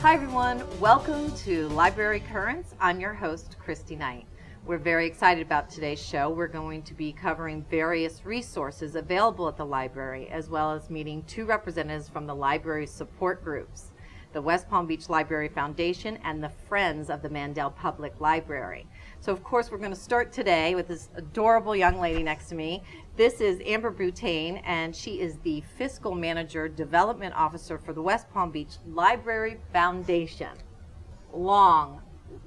Hi everyone, welcome to Library Currents. I'm your host, Christy Knight. We're very excited about today's show. We're going to be covering various resources available at the library, as well as meeting two representatives from the library support groups, the West Palm Beach Library Foundation and the Friends of the Mandel Public Library. So of course we're going to start today with this adorable young lady next to me. This is Amber Butane, and she is the Fiscal Manager Development Officer for the West Palm Beach Library Foundation.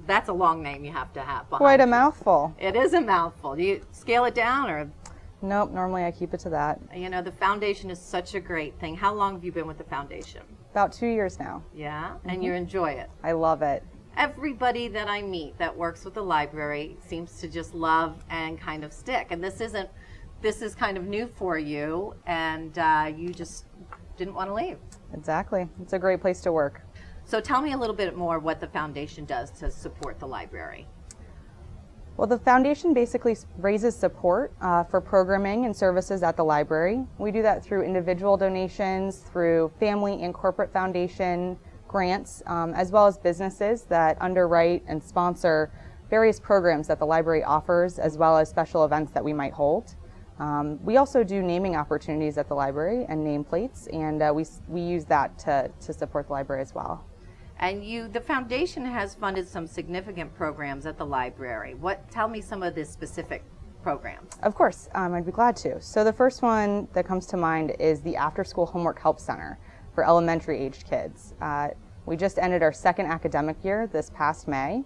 That's a long name you have to have. Quite a mouthful. It is a mouthful. Do you scale it down or? Nope, normally I keep it to that. You know, the foundation is such a great thing. How long have you been with the foundation? About 2 years now. Yeah, and you enjoy it? I love it. Everybody that I meet that works with the library seems to just love and kind of stick. And this is kind of new for you, and you just didn't want to leave. Exactly. It's a great place to work. So tell me a little bit more what the foundation does to support the library. Well, the foundation basically raises support for programming and services at the library. We do that through individual donations, through family and corporate foundation grants, as well as businesses that underwrite and sponsor various programs that the library offers, as well as special events that we might hold. We also do naming opportunities at the library and nameplates, and we use that to support the library as well. And the foundation has funded some significant programs at the library. Tell me some of the specific programs. Of course, I'd be glad to. So the first one that comes to mind is the After School Homework Help Center for elementary aged kids. We just ended our second academic year this past May,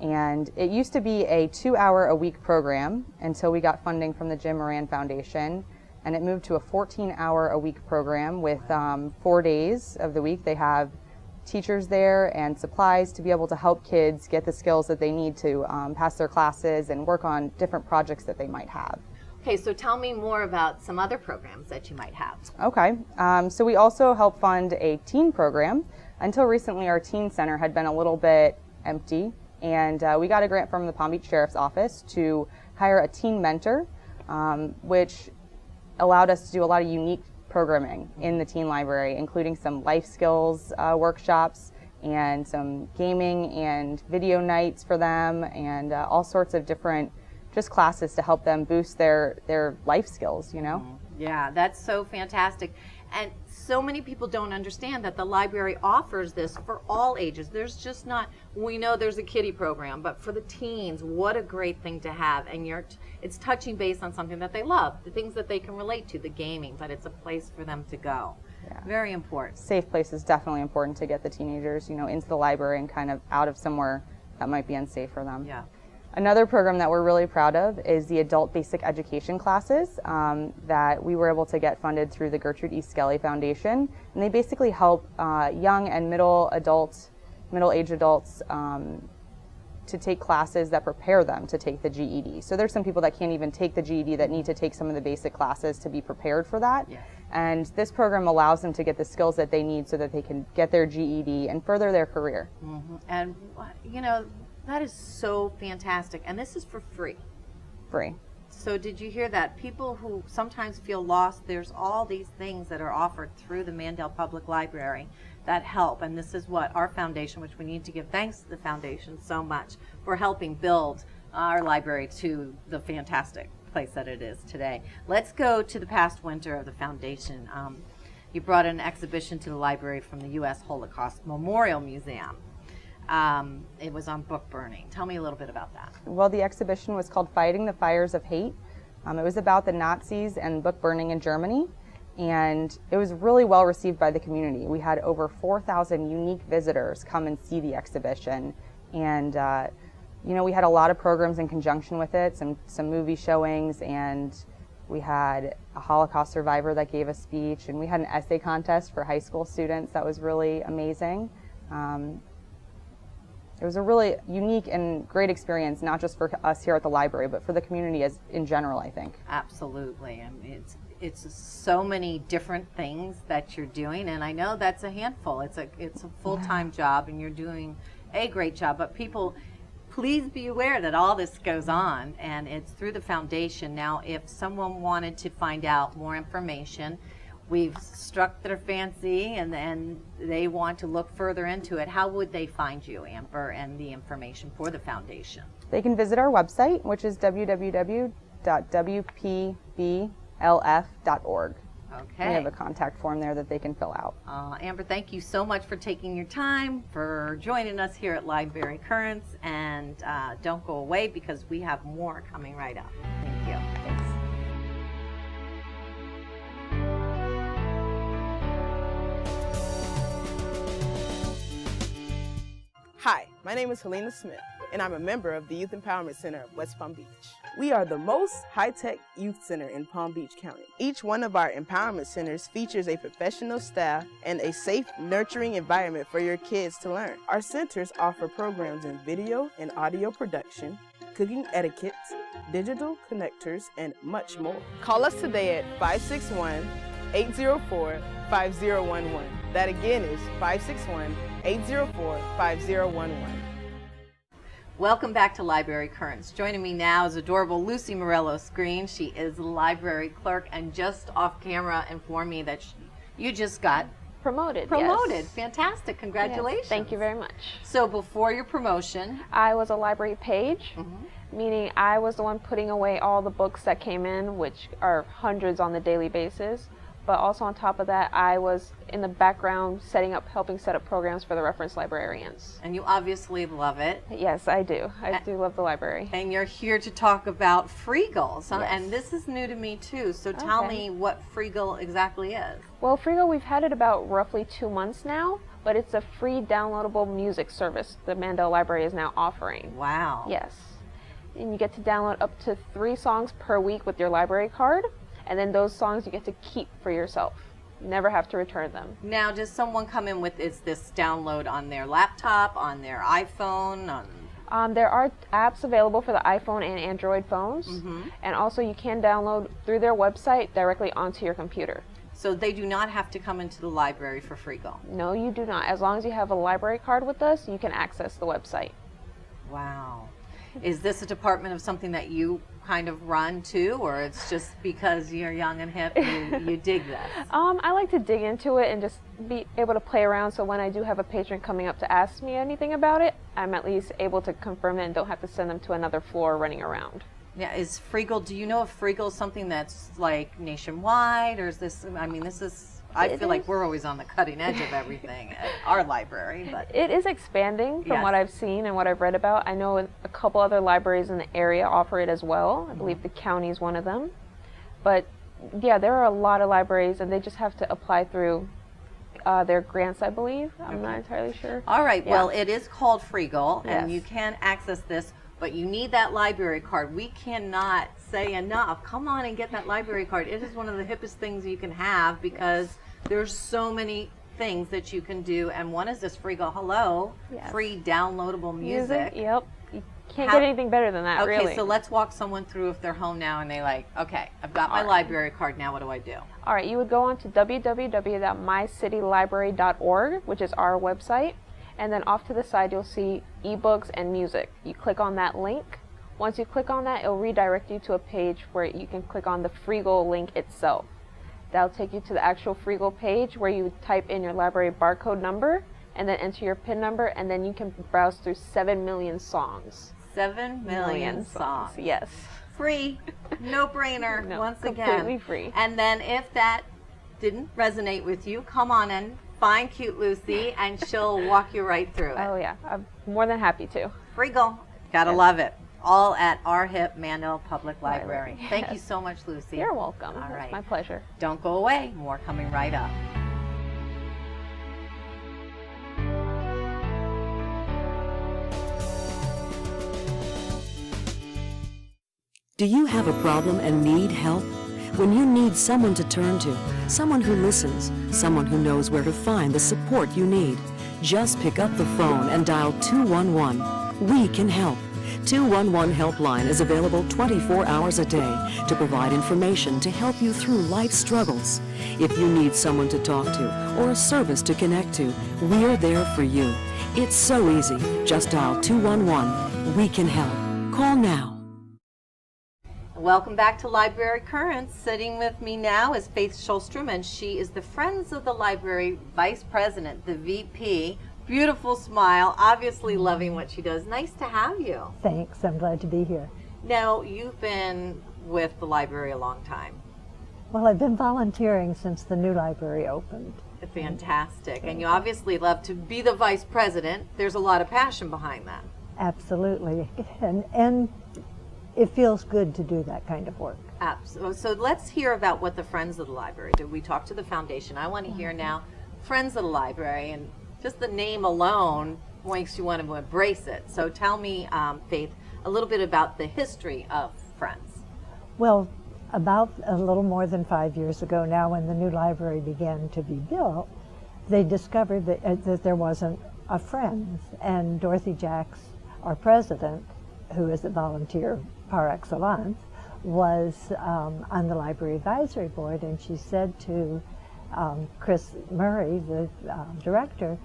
and it used to be a 2-hour-a-week program until we got funding from the Jim Moran Foundation, and it moved to a 14-hour-a-week program with 4 days of the week. They have teachers there and supplies to be able to help kids get the skills that they need to pass their classes and work on different projects that they might have. Okay, so tell me more about some other programs that you might have. Okay, so we also help fund a teen program. Until recently, our teen center had been a little bit empty, and we got a grant from the Palm Beach Sheriff's Office to hire a teen mentor, which allowed us to do a lot of unique programming in the teen library, including some life skills workshops and some gaming and video nights for them, and all sorts of different just classes to help them boost their life skills, you know? Yeah, that's so fantastic. And so many people don't understand that the library offers this for all ages. There's just not, we know there's a kiddie program, but for the teens, what a great thing to have. And it's touching base on something that they love, the things that they can relate to, the gaming, but it's a place for them to go. Yeah. Very important. Safe place is definitely important to get the teenagers, into the library and kind of out of somewhere that might be unsafe for them. Yeah. Another program that we're really proud of is the adult basic education classes that we were able to get funded through the Gertrude E. Skelly Foundation. And they basically help young and middle-aged adults to take classes that prepare them to take the GED. So there's some people that can't even take the GED that need to take some of the basic classes to be prepared for that. Yes. And this program allows them to get the skills that they need so that they can get their GED and further their career. Mm-hmm. And, that is so fantastic. And this is for free. Free. So did you hear that? People who sometimes feel lost, there's all these things that are offered through the Mandel Public Library that help. And this is what our foundation, which we need to give thanks to the foundation so much for helping build our library to the fantastic place that it is today. Let's go to the past winter of the foundation. You brought an exhibition to the library from the U.S. Holocaust Memorial Museum. It was on book burning. Tell me a little bit about that. Well, the exhibition was called Fighting the Fires of Hate. It was about the Nazis and book burning in Germany, and it was really well received by the community. We had over 4,000 unique visitors come and see the exhibition, and we had a lot of programs in conjunction with it, some movie showings, and we had a Holocaust survivor that gave a speech, and we had an essay contest for high school students that was really amazing. It was a really unique and great experience, not just for us here at the library, but for the community in general, I think. Absolutely. I mean, it's so many different things that you're doing, and I know that's a handful. It's a full-time job, and you're doing a great job. But people, please be aware that all this goes on, and it's through the foundation. Now, if someone wanted to find out more information, we've struck their fancy and then they want to look further into it, how would they find you, Amber, and the information for the foundation? They can visit our website, which is www.wpblf.org. Okay. We have a contact form there that they can fill out. Amber, thank you so much for taking your time, for joining us here at Library Currents, and don't go away because we have more coming right up. Thank you. Thanks. Hi, my name is Helena Smith, and I'm a member of the Youth Empowerment Center of West Palm Beach. We are the most high-tech youth center in Palm Beach County. Each one of our empowerment centers features a professional staff and a safe, nurturing environment for your kids to learn. Our centers offer programs in video and audio production, cooking etiquette, digital connectors, and much more. Call us today at 561-804-5011. That again is 561-804-5011. Welcome back to Library Currents. Joining me now is adorable Lucy Morello-Screen. She is the library clerk and just off camera informed me that you just got Promoted. promoted. Yes. Fantastic. Congratulations. Yes, thank you very much. So before your promotion, I was a library page, meaning I was the one putting away all the books that came in, which are hundreds on the daily basis. But also on top of that, I was in the background helping set up programs for the reference librarians. and you obviously love it, Yes, I do. I do love the library. and you're here to talk about Freegal. So, Yes. and this is new to me too. So tell Okay. me what Freegal exactly is. Well, Freegal, we've had it about roughly 2 months now, but it's a free downloadable music service the Mandel Library is now offering. Wow. Yes. And you get to download up to 3 songs per week with your library card, and then those songs you get to keep for yourself. Never have to return them. Now, does someone come in with this download on their laptop, on their iPhone? There are apps available for the iPhone and Android phones, and also you can download through their website directly onto your computer. So they do not have to come into the library for Freegal. No, you do not. As long as you have a library card with us, you can access the website. Wow. Is this a department of something that you kind of run too, or it's just because you're young and hip, you dig this? I like to dig into it and just be able to play around, so when I do have a patron coming up to ask me anything about it, I'm at least able to confirm it and don't have to send them to another floor running around. Yeah, is Freegal, do you know if Freegal is something that's like nationwide, or is this, I mean, this is, I feel like we're always on the cutting edge of everything at our library, but. It is expanding from Yes. what I've seen and what I've read about. I know a couple other libraries in the area offer it as well. I believe the county is one of them. But yeah, there are a lot of libraries, and they just have to apply through their grants, I believe. I'm not entirely sure. All right, Yeah. well, it is called Freegal, and Yes. you can access this, but you need that library card. We cannot say enough. Come on and get that library card. It is one of the hippest things you can have because there's so many things that you can do, and one is this Freegal. Hello, Yes. free downloadable music. Yep. You can't get anything better than that, Okay, really. so let's walk someone through if they're home now and they like, okay, I've got my All right. library card now, what do I do? All right, you would go on to www.mycitylibrary.org, which is our website, and then off to the side you'll see ebooks and music. You click on that link. Once you click on that, it'll redirect you to a page where you can click on the Freegal link itself. That'll take you to the actual Freegal page where you type in your library barcode number and then enter your PIN number, and then you can browse through 7 million songs. 7 million songs. Yes. Free, no brainer, No, once again. completely free. And then if that didn't resonate with you, come on in, find cute Lucy, and she'll walk you right through it. Oh yeah, I'm more than happy to. Freegal, gotta love it. All at our hip Mandel Public Library. Library, Thank you yes. so much, Lucy. You're welcome. All right. It's my pleasure. Don't go away, more coming right up. Do you have a problem and need help? When you need someone to turn to, someone who listens, someone who knows where to find the support you need, just pick up the phone and dial 211. We can help. 211 Helpline is available 24 hours a day to provide information to help you through life's struggles. If you need someone to talk to or a service to connect to, we're there for you. It's so easy. Just dial 211. We can help. Call now. Welcome back to Library Currents. Sitting with me now is Faith Schulstrom, and she is the Friends of the Library Vice President, the VP. Beautiful smile, obviously loving what she does. Nice to have you. Thanks, I'm glad to be here. Now, you've been with the library a long time. Well, I've been volunteering since the new library opened. Fantastic. And you obviously love to be the Vice President. There's a lot of passion behind that. Absolutely, and it feels good to do that kind of work. Absolutely. So let's hear about what the Friends of the Library do. We talked to the foundation. I want to hear now Friends of the Library, and just the name alone makes you want to embrace it. So tell me, Faith, a little bit about the history of Friends. Well, about a little more than 5 years ago now, when the new library began to be built, they discovered that there wasn't a Friends, and Dorothy Jacks, our president, who is a volunteer par excellence, was on the library advisory board, and she said to Chris Murray, the director,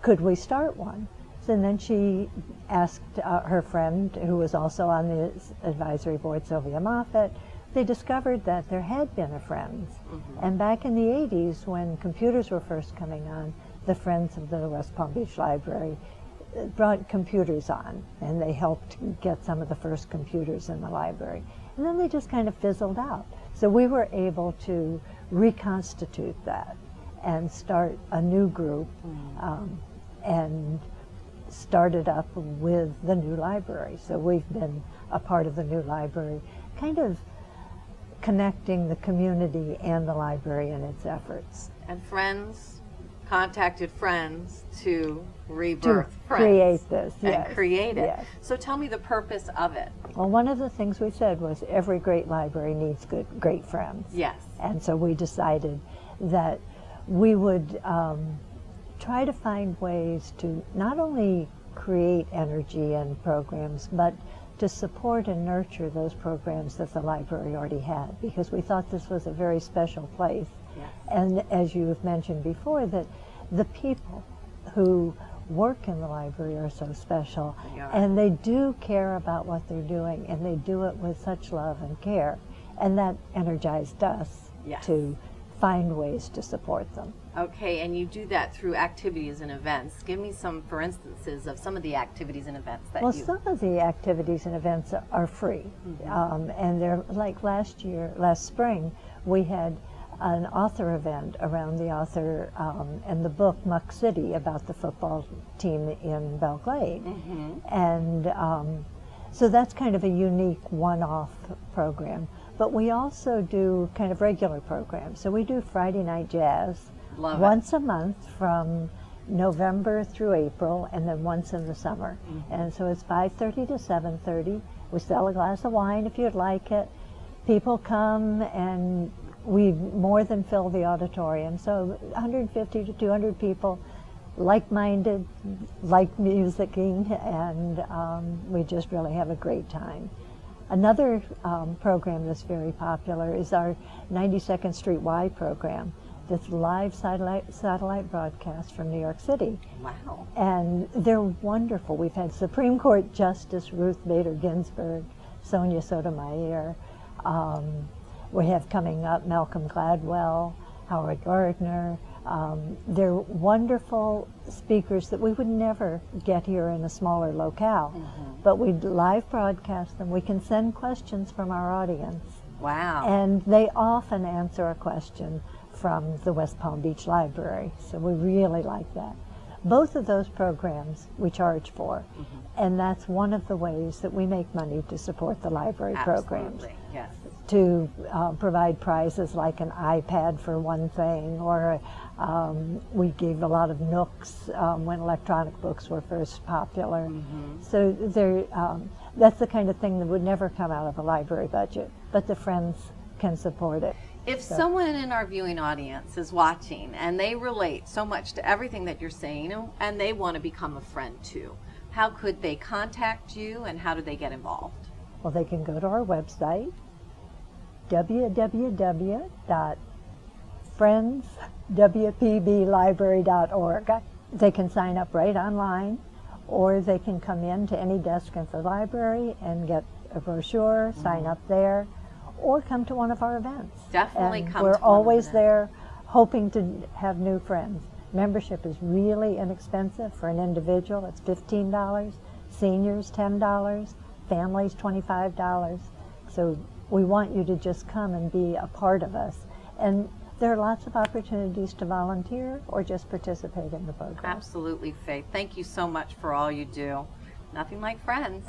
could we start one? So then she asked her friend, who was also on the advisory board, Sylvia Moffett. They discovered that there had been a Friends. And back in the 80s, when computers were first coming on, the Friends of the West Palm Beach Library brought computers on, and they helped get some of the first computers in the library. And then they just kind of fizzled out. So we were able to reconstitute that and start a new group and started up with the new library. So we've been a part of the new library, kind of connecting the community and the library in its efforts. And Friends contacted Friends to rebirth Friends. Create this, yes. And create it. Yes. So tell me the purpose of it. Well, one of the things we said was every great library needs great friends. Yes. And so we decided that we would try to find ways to not only create energy and programs, but to support and nurture those programs that the library already had, because we thought this was a very special place. Yes. And as you've mentioned before, that the people who work in the library are so special, and they do care about what they're doing, and they do it with such love and care, and that energized us to find ways to support them. Okay, and you do that through activities and events. Give me some, for instances, of some of the activities and events that Well, you... some of the activities and events are free, and they're like last spring, we had an author event around the author and the book Muck City, about the football team in Belle Glade. And so that's kind of a unique one-off program. But we also do kind of regular programs. So we do Friday night jazz once a month from November through April, and then once in the summer. And so it's 5:30 to 7:30. We sell a glass of wine if you'd like it. People come, and we more than fill the auditorium. So 150 to 200 people, like-minded, like musicking, and we just really have a great time. Another program that's very popular is our 92nd Street Y program. That's live satellite broadcast from New York City. Wow. And they're wonderful. We've had Supreme Court Justice Ruth Bader Ginsburg, Sonia Sotomayor. We have coming up Malcolm Gladwell, Howard Gardner. They're wonderful speakers that we would never get here in a smaller locale. But we live broadcast them. We can send questions from our audience. Wow. And they often answer a question from the West Palm Beach Library. So we really like that. Both of those programs we charge for. And that's one of the ways that we make money to support the library programs. Yes. To provide prizes like an iPad for one thing, or we gave a lot of Nooks when electronic books were first popular. So that's the kind of thing that would never come out of a library budget, but the Friends can support it. If someone in our viewing audience is watching and they relate so much to everything that you're saying, and they want to become a friend too, how could they contact you, and how do they get involved? Well, they can go to our website, www.friendswpblibrary.org. They can sign up right online, or they can come in to any desk at the library and get a brochure, sign up there, or come to one of our events. Definitely And come to we're one of the always events. there hoping to have new friends. Membership is really inexpensive for an individual. It's $15, seniors $10, families $25. So we want you to just come and be a part of us. And there are lots of opportunities to volunteer or just participate in the program. Absolutely, Faith. Thank you so much for all you do. Nothing like friends.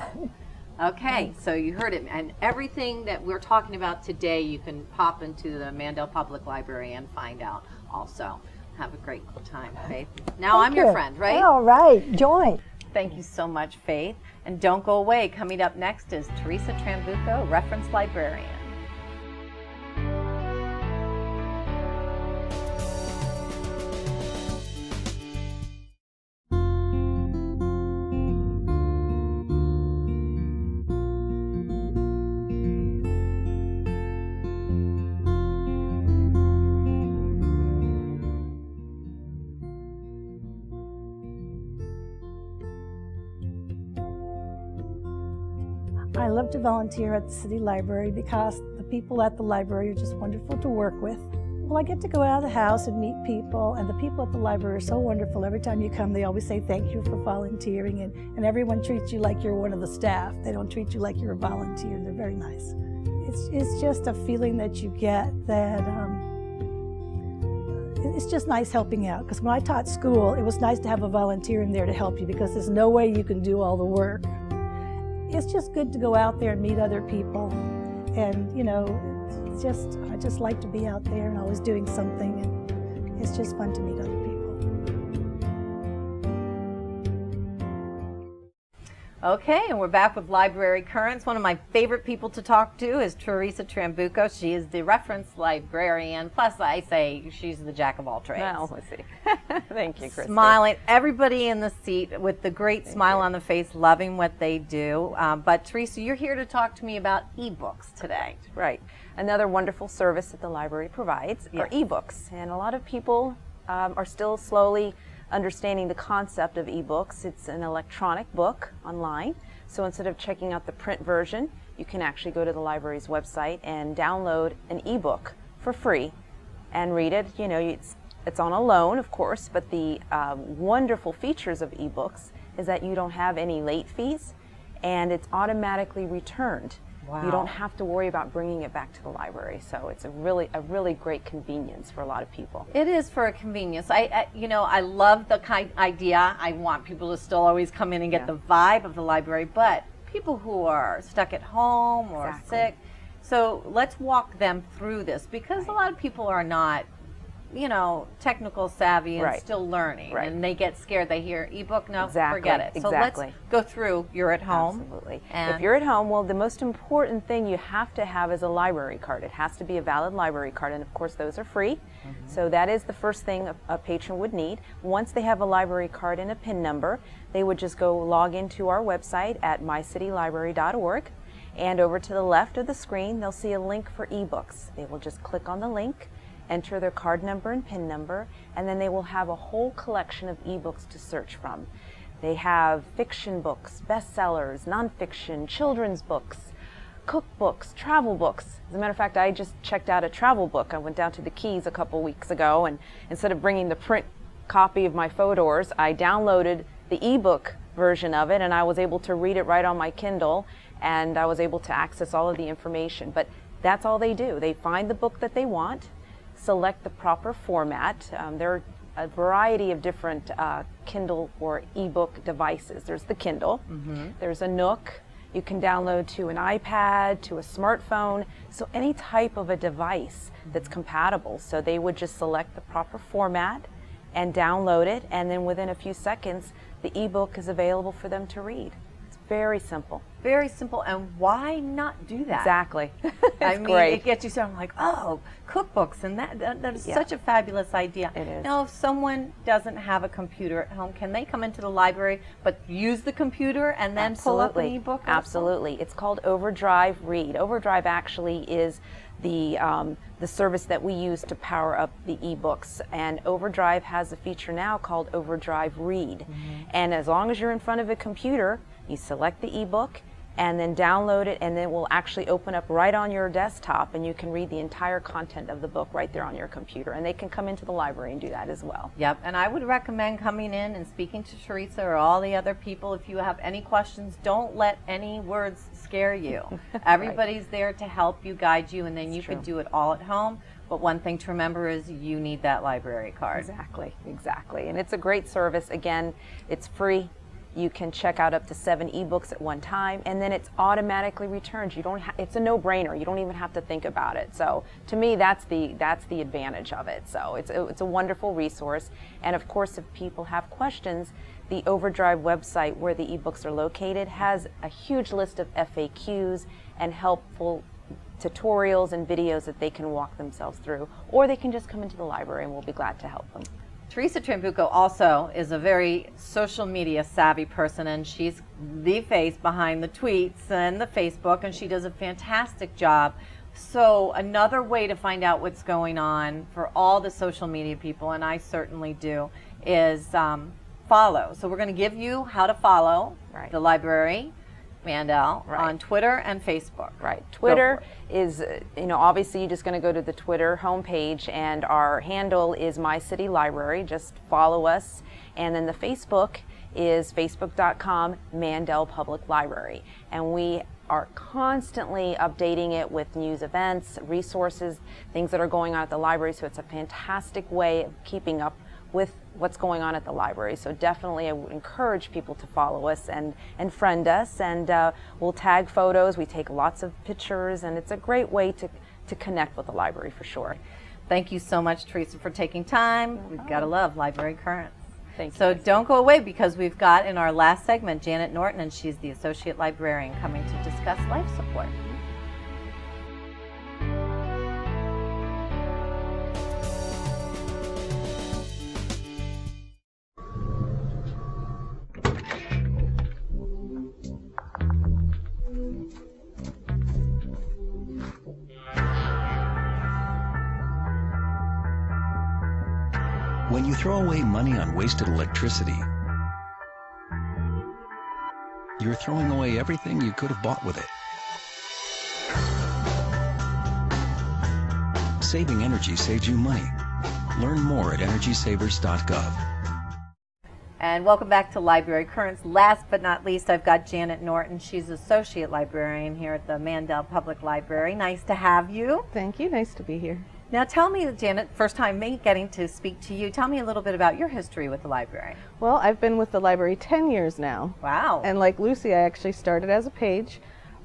Okay, so you heard it. And everything that we're talking about today, you can pop into the Mandel Public Library and find out also. Have a great time, Faith. Now I'm your friend, right? All right, join. Thank you so much, Faith. And don't go away. Coming up next is Teresa Trambuco, Reference Librarian. I love to volunteer at the City Library because the people at the library are just wonderful to work with. Well, I get to go out of the house and meet people, and the people at the library are so wonderful. Every time you come, they always say thank you for volunteering, and everyone treats you like you're one of the staff. They don't treat you like you're a volunteer. They're very nice. It's just a feeling that you get that it's just nice helping out. Because when I taught school, it was nice to have a volunteer in there to help you because there's no way you can do all the work. It's just good to go out there and meet other people, and you know, I just like to be out there and always doing something, and it's just fun to meet other people. Okay, and we're back with Library Currents. One of my favorite people to talk to is Teresa Trambuco. She is the reference librarian. Plus, I say she's the jack of all trades. Well, let's see. Thank you, Christy. Smiling, everybody in the seat with the great smile on the face, loving what they do. But Teresa, you're here to talk to me about ebooks today. Right. Another wonderful service that the library provides are ebooks. And a lot of people are still slowly understanding the concept of ebooks. It's an electronic book online. So instead of checking out the print version, you can actually go to the library's website and download an ebook for free and read it. You know, it's on a loan, of course, but the wonderful features of ebooks is that you don't have any late fees and it's automatically returned. Wow. You don't have to worry about bringing it back to the library. So it's a really great convenience for a lot of people. It is for a convenience. I love the idea. I want people to still always come in and get the vibe of the library, but people who are stuck at home or sick. So let's walk them through this because a lot of people are not, you know, technical savvy and still learning, and they get scared. They hear ebook, no, forget it. So let's go through. You're at home. Absolutely. And if you're at home, well, the most important thing you have to have is a library card. It has to be a valid library card, and of course those are free. So that is the first thing a patron would need. Once they have a library card and a PIN number, they would just go log into our website at mycitylibrary.org, and over to the left of the screen they'll see a link for ebooks. They will just click on the link, enter their card number and PIN number, and then they will have a whole collection of ebooks to search from. They have fiction books, bestsellers, nonfiction, children's books, cookbooks, travel books. As a matter of fact, I just checked out a travel book. I went down to the Keys a couple weeks ago, and instead of bringing the print copy of my photos, I downloaded the ebook version of it, and I was able to read it right on my Kindle, and I was able to access all of the information. But that's all they do. They find the book that they want, select the proper format. There are a variety of different Kindle or ebook devices. There's the Kindle, there's a Nook, you can download to an iPad, to a smartphone, so any type of a device that's compatible. So they would just select the proper format and download it, and then within a few seconds the ebook is available for them to read. It's very simple. Very simple, and why not do that? Exactly. I mean, great. it gets you something like, oh, cookbooks, and that is such a fabulous idea. It is. Now, if someone doesn't have a computer at home, can they come into the library but use the computer and then pull up an ebook? Also? Absolutely. It's called Overdrive Read. Overdrive actually is the service that we use to power up the ebooks, and Overdrive has a feature now called Overdrive Read. And as long as you're in front of a computer, you select the ebook, and then download it, and then it will actually open up right on your desktop, and you can read the entire content of the book right there on your computer. And they can come into the library and do that as well. Yep, and I would recommend coming in and speaking to Teresa or all the other people. If you have any questions, don't let any words scare you. Everybody's there to help you, guide you, and then you can do it all at home. But one thing to remember is you need that library card. Exactly, exactly. And it's a great service. Again, it's free. You can check out up to 7 ebooks at one time, and then it's automatically returned. You don't. It's a no-brainer. You don't even have to think about it. So to me, that's the advantage of it. So it's a wonderful resource. And of course, if people have questions, the Overdrive website where the ebooks are located has a huge list of FAQs and helpful tutorials and videos that they can walk themselves through, or they can just come into the library and we'll be glad to help them. Teresa Trambuco also is a very social media savvy person, and she's the face behind the tweets and the Facebook, and she does a fantastic job. So another way to find out what's going on for all the social media people, and I certainly do, is follow. So we're going to give you how to follow the library, Mandel, on Twitter and Facebook. Right. Twitter is, obviously you're just going to go to the Twitter homepage, and our handle is My City Library. Just follow us. And then the Facebook is facebook.com Mandel Public Library. And we are constantly updating it with news, events, resources, things that are going on at the library. So it's a fantastic way of keeping up with what's going on at the library. So definitely I would encourage people to follow us and friend us, and we'll tag photos, we take lots of pictures, and it's a great way to connect with the library for sure. Thank you so much, Teresa, for taking time. We've got to love Library Currents. Thank you. So don't go away, because we've got in our last segment Janet Norton, and she's the Associate Librarian, coming to discuss life support. When you throw away money on wasted electricity, you're throwing away everything you could have bought with it. Saving energy saves you money. Learn more at EnergySavers.gov. And welcome back to Library Currents. Last but not least, I've got Janet Norton. She's Associate Librarian here at the Mandel Public Library. Nice to have you. Thank you. Nice to be here. Now tell me, Janet, first time me getting to speak to you, tell me a little bit about your history with the library. Well, I've been with the library 10 years now. Wow. And like Lucy, I actually started as a page,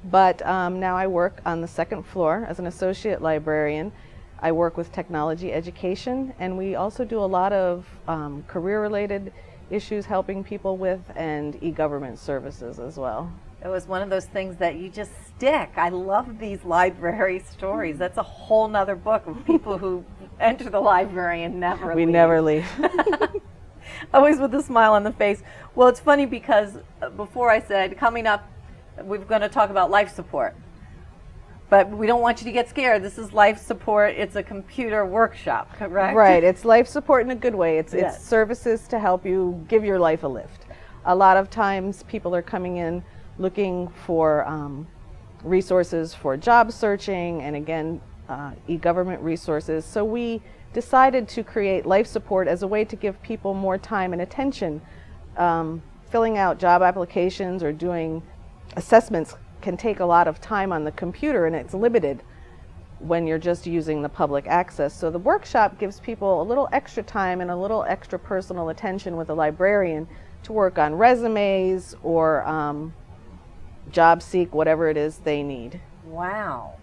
but now I work on the second floor as an associate librarian. I work with technology education, and we also do a lot of career-related issues helping people with, and e-government services as well. It was one of those things that you just stick. I love these library stories. That's a whole nother book of people who enter the library and never leave. We never leave. Always with a smile on the face. Well, it's funny because before I said, coming up, we're going to talk about life support. But we don't want you to get scared. This is life support. It's a computer workshop, correct? Right. It's life support in a good way. It's services to help you give your life a lift. A lot of times people are coming in looking for resources for job searching, and again, e-government resources. So we decided to create life support as a way to give people more time and attention. Filling out job applications or doing assessments can take a lot of time on the computer, and it's limited when you're just using the public access. So the workshop gives people a little extra time and a little extra personal attention with a librarian to work on resumes or job seek, whatever it is they need. Wow.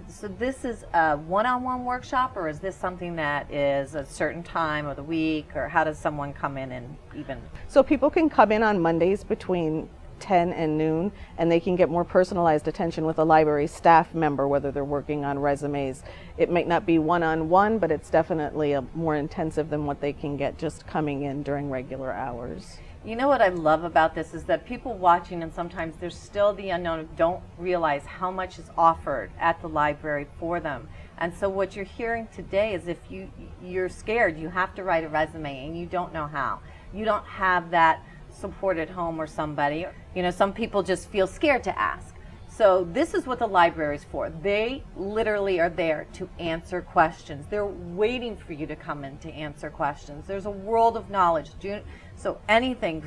So this is a one-on-one workshop, or is this something that is a certain time of the week, or how does someone come in and even? So people can come in on Mondays between 10 and noon, and they can get more personalized attention with a library staff member, whether they're working on resumes. It might not be one-on-one, but it's definitely more intensive than what they can get just coming in during regular hours. You know what I love about this is that people watching, and sometimes there's still the unknown, don't realize how much is offered at the library for them. And so what you're hearing today is if you're scared, you have to write a resume and you don't know how. You don't have that support at home or somebody. You know, some people just feel scared to ask. So this is what the library is for. They literally are there to answer questions. They're waiting for you to come in to answer questions. There's a world of knowledge. So anything,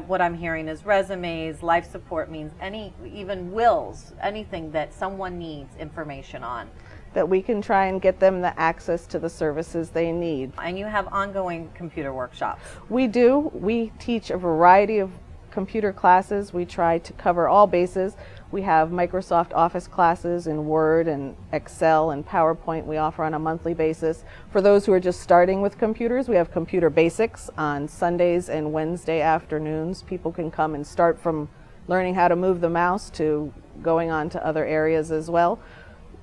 what I'm hearing is resumes, life support means even wills, anything that someone needs information on. That we can try and get them the access to the services they need. And you have ongoing computer workshops. We do. We teach a variety of computer classes. We try to cover all bases. We have Microsoft Office classes in Word and Excel and PowerPoint we offer on a monthly basis. For those who are just starting with computers, we have Computer Basics on Sundays and Wednesday afternoons. People can come and start from learning how to move the mouse to going on to other areas as well.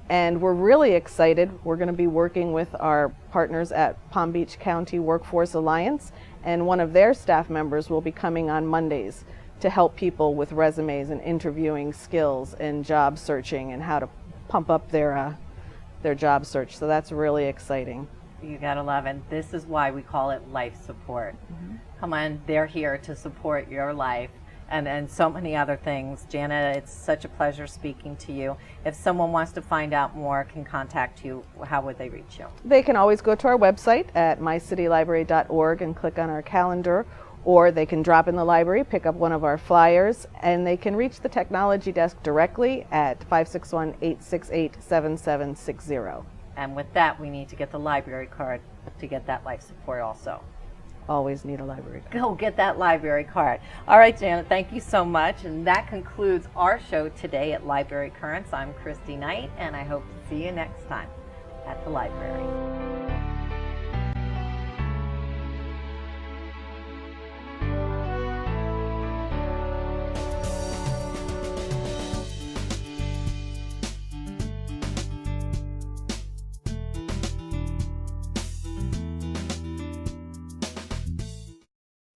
And we're really excited. We're going to be working with our partners at Palm Beach County Workforce Alliance, and one of their staff members will be coming on Mondays to help people with resumes and interviewing skills and job searching and how to pump up their job search. So that's really exciting. You gotta love it. This is why we call it life support. Come on, they're here to support your life and so many other things. Janet, it's such a pleasure speaking to you. If someone wants to find out more, can contact you, how would they reach you? They can always go to our website at mycitylibrary.org and click on our calendar, or they can drop in the library, pick up one of our flyers, and they can reach the technology desk directly at 561-868-7760. And with that, we need to get the library card to get that life support also. Always need a library card. Go get that library card. All right, Janet, thank you so much. And that concludes our show today at Library Currents. I'm Christy Knight, and I hope to see you next time at the library.